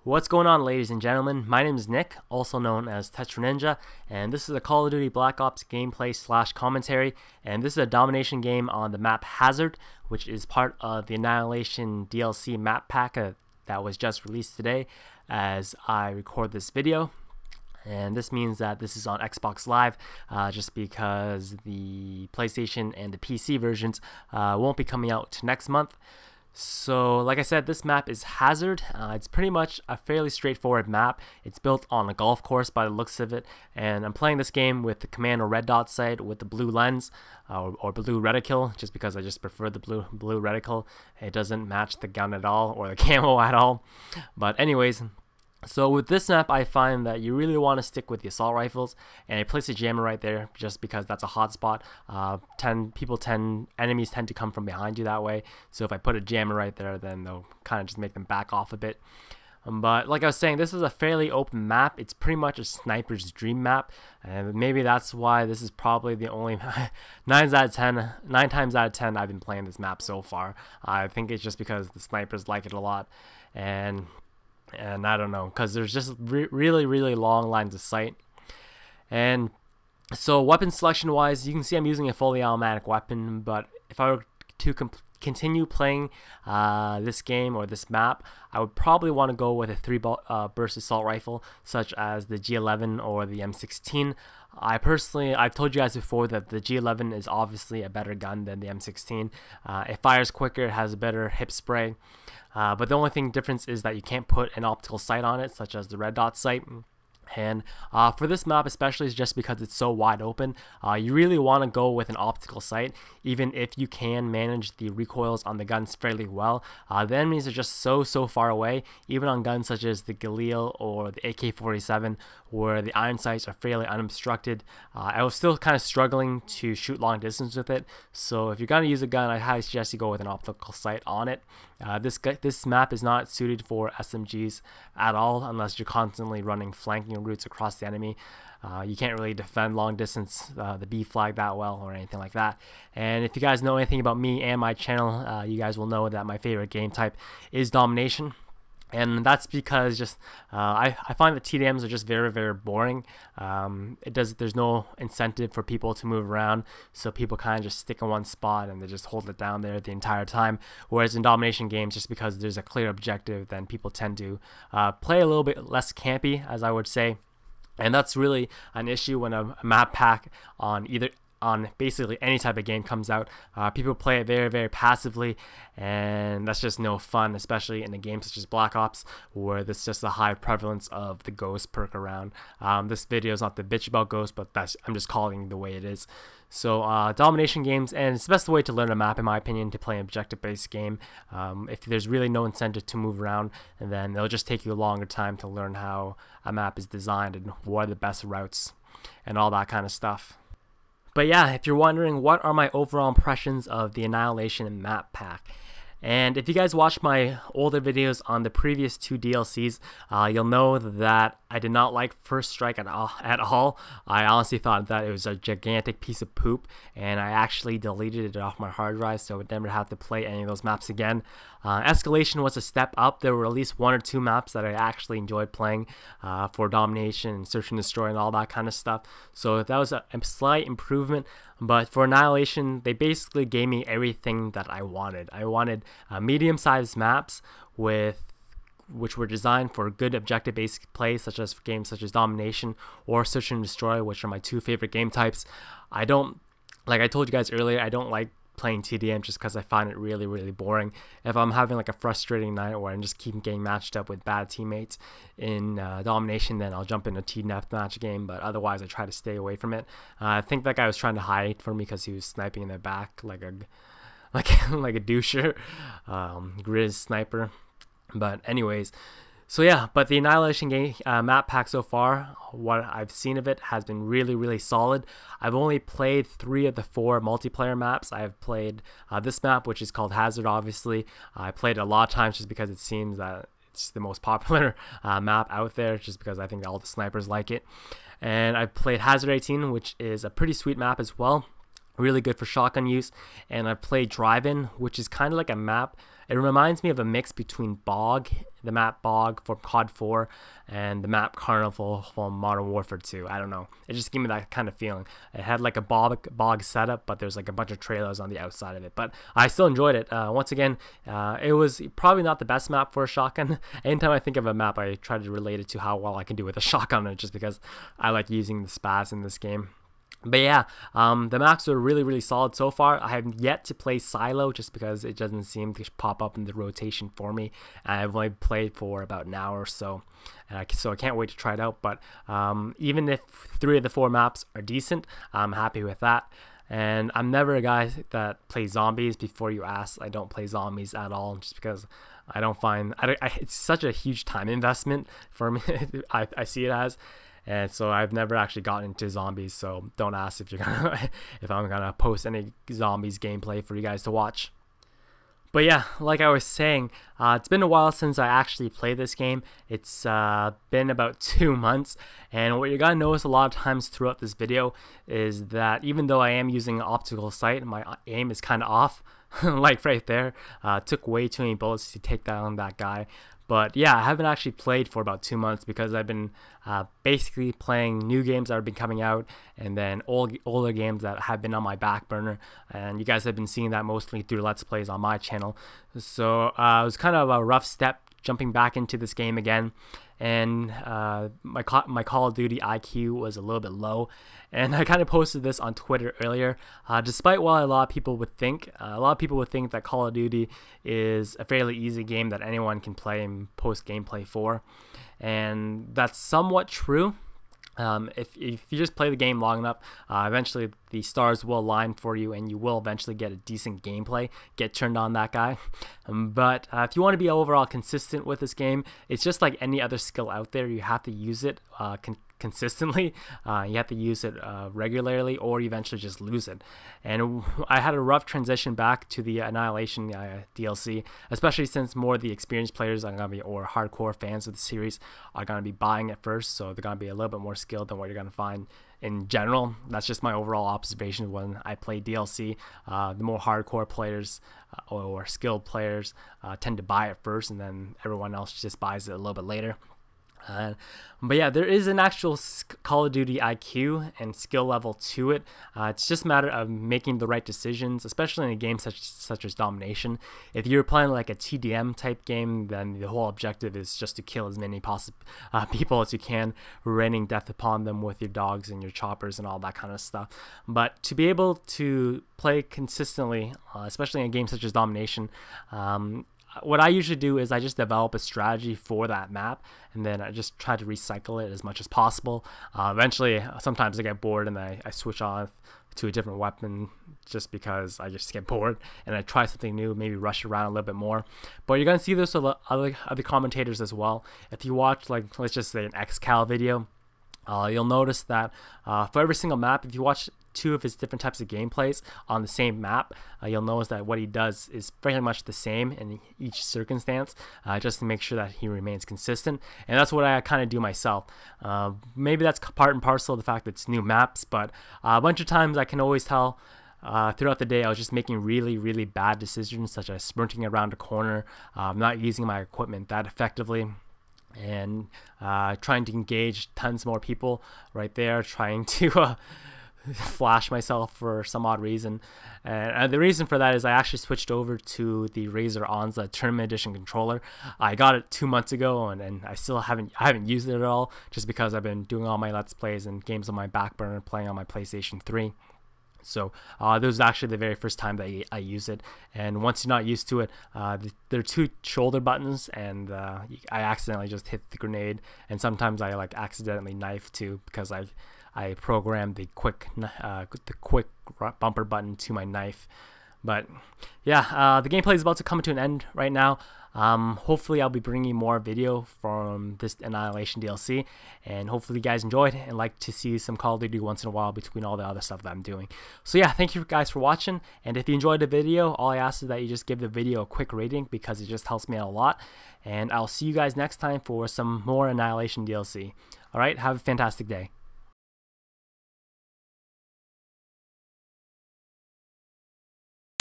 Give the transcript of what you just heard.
What's going on, ladies and gentlemen? My name is Nick, also known as TetraNinja, and this is a Call of Duty Black Ops gameplay / commentary, and this is a domination game on the map Hazard, which is part of the Annihilation DLC map pack that was just released today as I record this video. And this means that this is on Xbox Live, just because the PlayStation and the PC versions won't be coming out next month. So like I said, this map is Hazard. It's pretty much a fairly straightforward map. It's built on a golf course by the looks of it, and I'm playing this game with the command or red dot sight with the blue lens or blue reticle, just because I just prefer the blue reticle. It doesn't match the gun at all or the camo at all. But anyways, so with this map, I find that you really want to stick with the assault rifles, and I place a jammer right there just because that's a hot spot. Enemies tend to come from behind you that way, so if I put a jammer right there, then they'll kind of just make them back off a bit. But like I was saying, this is a fairly open map. It's pretty much a sniper's dream map, and maybe that's why this is probably the only 9 times out of 10 I've been playing this map so far. I think it's just because the snipers like it a lot, and I don't know, because there's just really long lines of sight. And so weapon selection wise, you can see I'm using a fully automatic weapon, but if I were to continue playing this game or this map, I would probably want to go with a 3-burst assault rifle such as the G11 or the M16. I've told you guys before that the G11 is obviously a better gun than the M16. It fires quicker, it has a better hip spray, but the only difference is that you can't put an optical sight on it, such as the red dot sight. And for this map especially, is just because it's so wide open, you really want to go with an optical sight, even if you can manage the recoils on the guns fairly well. The enemies are just so far away, even on guns such as the Galil or the AK-47, where the iron sights are fairly unobstructed. I was still kind of struggling to shoot long distance with it, so if you're going to use a gun, I highly suggest you go with an optical sight on it. This map is not suited for SMGs at all, unless you're constantly running flanking routes across the enemy. You can't really defend long distance, the B flag that well or anything like that. And if you guys know anything about me and my channel, you guys will know that my favorite game type is domination. And that's because just I find that TDMs are just very boring. There's no incentive for people to move around, so people kind of just stick in one spot and they just hold it down there the entire time. Whereas in domination games, just because there's a clear objective, then people tend to play a little bit less campy, as I would say. And that's really an issue when a map pack on basically any type of game comes out. People play it very passively, and that's just no fun, especially in a game such as Black Ops, where there's just a high prevalence of the ghost perk around. This video is not the bitch about ghost, but I'm just calling it the way it is. So domination games, and it's the best way to learn a map, in my opinion, to play an objective-based game. If there's really no incentive to move around, and then it'll just take you a longer time to learn how a map is designed and what are the best routes and all that kind of stuff. But yeah, if you're wondering what are my overall impressions of the Annihilation map pack, and if you guys watched my older videos on the previous 2 DLCs, you'll know that I did not like First Strike at all. I honestly thought that it was a gigantic piece of poop, and I actually deleted it off my hard drive so I would never have to play any of those maps again. Escalation was a step up. There were at least 1 or 2 maps that I actually enjoyed playing for domination and search and destroy and all that kind of stuff. So that was a slight improvement. But for Annihilation, they basically gave me everything that I wanted. I wanted medium-sized maps which were designed for good objective-based play, such as games such as Domination or Search and Destroy, which are my 2 favorite game types. Like I told you guys earlier, I don't like playing TDM just because I find it really boring. If I'm having like a frustrating night where I'm just keep getting matched up with bad teammates in domination, then I'll jump in a team deathmatch game, but otherwise I try to stay away from it. I think that guy was trying to hide from me because he was sniping in the back like a doucher, Grizz sniper. But anyways, so yeah, but the Annihilation game map pack so far, what I've seen of it has been really solid. I've only played 3 of the 4 multiplayer maps. I've played this map, which is called Hazard, obviously. I played it a lot of times just because it seems that it's the most popular map out there, just because I think all the snipers like it. And I've played Hazard 18, which is a pretty sweet map as well, Really good for shotgun use. And I played Drive-In, which is kind of like a map. It reminds me of a mix between Bog, the map Bog from COD 4, and the map Carnival from Modern Warfare 2. I don't know. It just gave me that kind of feeling. It had like a bog setup, but there's like a bunch of trailers on the outside of it. But I still enjoyed it. Once again, it was probably not the best map for a shotgun. Anytime I think of a map, I try to relate it to how well I can do with a shotgun, just because I like using the spaz in this game. But yeah, the maps are really solid so far. I have yet to play Silo just because it doesn't seem to pop up in the rotation for me. I've only played for about an hour or so, so I can't wait to try it out. But even if 3 of the 4 maps are decent, I'm happy with that. And I'm never a guy that plays zombies. Before you ask, I don't play zombies at all, just because I don't find it's such a huge time investment for me. I see it as. And so I've never actually gotten into zombies, so don't ask if I'm gonna post any zombies gameplay for you guys to watch. But yeah, like I was saying, it's been a while since I actually played this game. It's been about 2 months, and what you're gonna notice a lot of times throughout this video is that even though I am using an optical sight, my aim is kind of off. Like right there, took way too many bullets to take down that guy. But yeah, I haven't actually played for about 2 months because I've been basically playing new games that have been coming out, and then older games that have been on my back burner. And you guys have been seeing that mostly through Let's Plays on my channel. So it was kind of a rough step jumping back into this game again. And my Call of Duty IQ was a little bit low, and I kind of posted this on Twitter earlier. Despite what a lot of people would think, that Call of Duty is a fairly easy game that anyone can play and post gameplay for, and that's somewhat true. If you just play the game long enough, eventually the stars will align for you, and you will eventually get a decent gameplay, get turned on that guy. But if you want to be overall consistent with this game, it's just like any other skill out there. You have to use it consistently. You have to use it regularly, or you eventually just lose it. And I had a rough transition back to the Annihilation DLC, especially since more of the experienced players are gonna be, or hardcore fans of the series, are gonna be buying it first, so they're gonna be a little bit more skilled than what you're gonna find in general. That's just my overall observation when I play DLC. The more hardcore players or skilled players tend to buy it first, and then everyone else just buys it a little bit later. But yeah, there is an actual Call of Duty IQ and skill level to it. It's just a matter of making the right decisions, especially in a game such as Domination. If you're playing like a TDM type game, then the whole objective is just to kill as many people as you can, raining death upon them with your dogs and your choppers and all that kind of stuff. But to be able to play consistently, especially in a game such as Domination, what I usually do is I just develop a strategy for that map, and then I just try to recycle it as much as possible. Eventually, sometimes I get bored and I switch off to a different weapon just because I just get bored, and I try something new, maybe rush around a little bit more. But you're going to see this with other commentators as well. If you watch, like, let's just say an XCal video, you'll notice that for every single map, if you watch 2 of his different types of gameplays on the same map, you'll notice that what he does is very much the same in each circumstance, just to make sure that he remains consistent. And that's what I kind of do myself. Maybe that's part and parcel of the fact that it's new maps, but a bunch of times I can always tell throughout the day I was just making really bad decisions, such as sprinting around a corner, not using my equipment that effectively, and trying to engage tons more people right there, trying to flash myself for some odd reason. And the reason for that is I actually switched over to the Razer Onza Tournament Edition controller. I got it 2 months ago, and I still haven't used it at all, just because I've been doing all my Let's Plays and games on my back burner, playing on my PlayStation 3. So this was actually the very first time that I use it, and once you're not used to it, there are 2 shoulder buttons, and I accidentally just hit the grenade, and sometimes I like accidentally knife too, because I programmed the quick bumper button to my knife. But yeah, the gameplay is about to come to an end right now. Hopefully I'll be bringing more video from this Annihilation DLC, and hopefully you guys enjoyed and like to see some Call of Duty once in a while between all the other stuff that I'm doing. So yeah, thank you guys for watching, and if you enjoyed the video, all I ask is that you just give the video a quick rating, because it just helps me out a lot. And I'll see you guys next time for some more Annihilation DLC. Alright, have a fantastic day.